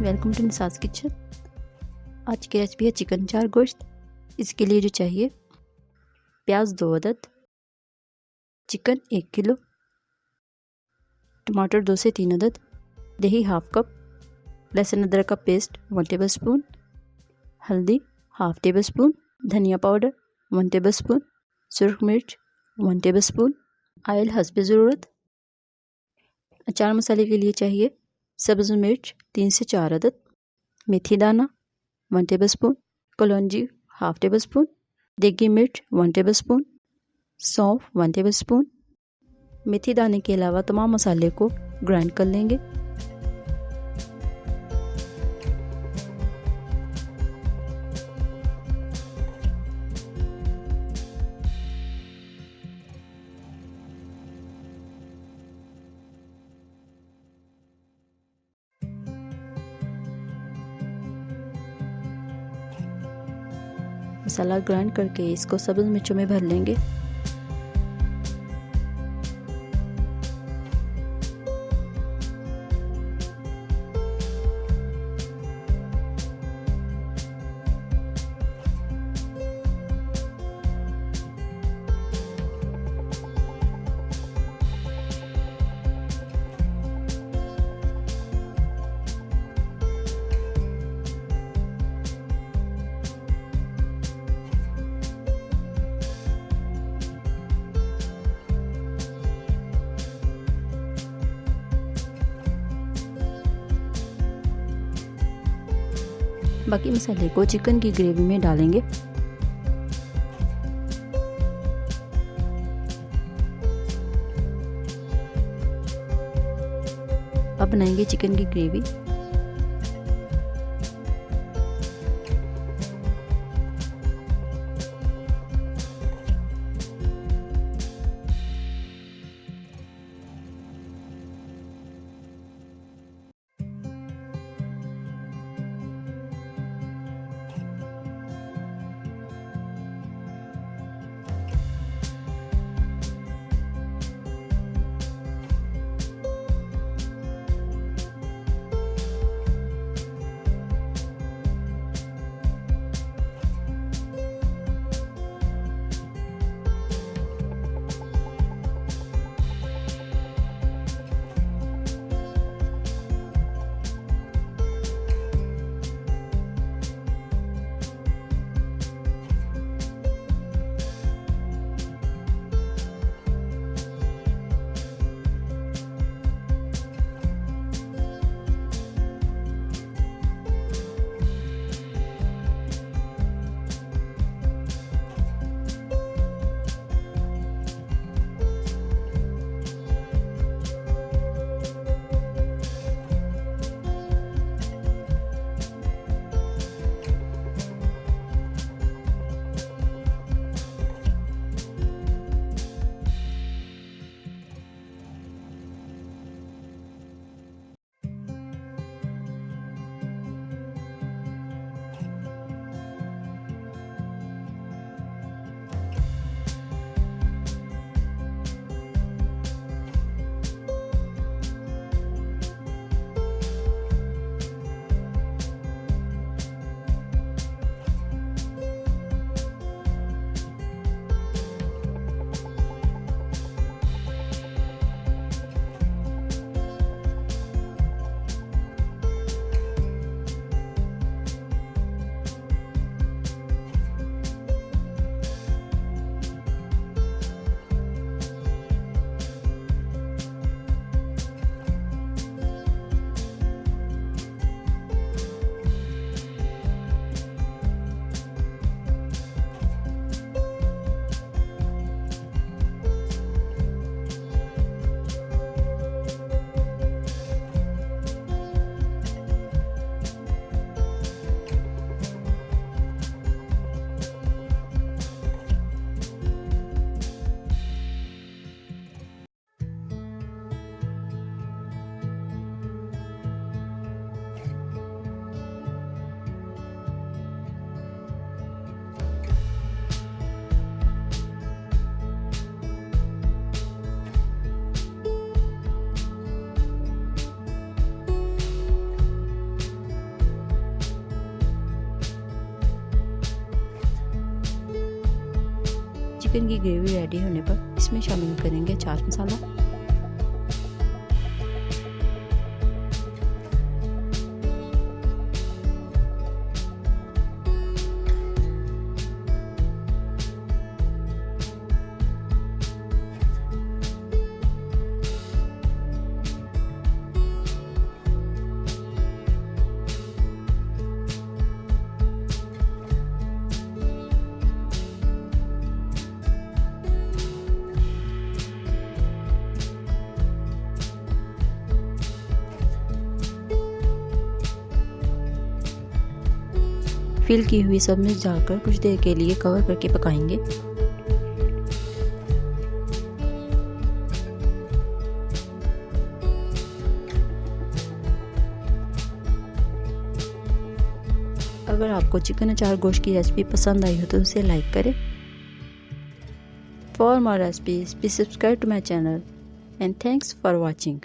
Welcome to निसास kitchen. आज की recipe है चिकन अचार गोश्त। इसके लिए जो चाहिए प्याज 2 अदद, चिकन 1 किलो, टमाटर 2 से 3 अदद, दही हाफ कप, लहसुन अदरक का पेस्ट 1 टेबल स्पून, हल्दी हाफ टेबल स्पून, धनिया पाउडर 1 टेबल स्पून, सुरख मिर्च 1 टेबल स्पून, ऑयल हस्ब ज़रूरत। अचार मसाले के लिए चाहिए सब्ज़ मिर्च 3 से 4 अदद, मेथी दाना 1 टेबल स्पून, कलौंजी हाफ टेबल स्पून, देगी मिर्च 1 टेबल स्पून, सौंफ 1 टेबल स्पून। मेथी दाने के अलावा तमाम मसाले को ग्राइंड कर लेंगे। मसाला ग्राइंड करके इसको सब्ज़ मिर्चों में भर लेंगे। बाकी मसाले को चिकन की ग्रेवी में डालेंगे। अब बनाएंगे चिकन की ग्रेवी। चिकन की ग्रेवी रेडी होने पर इसमें शामिल करेंगे चाट मसाला, फिल की हुई सब मिर्च डालकर कुछ देर के लिए कवर करके पकाएंगे। अगर आपको चिकन अचार गोश्त की रेसिपी पसंद आई हो तो उसे लाइक करें। For more recipes please subscribe to my channel and thanks for watching.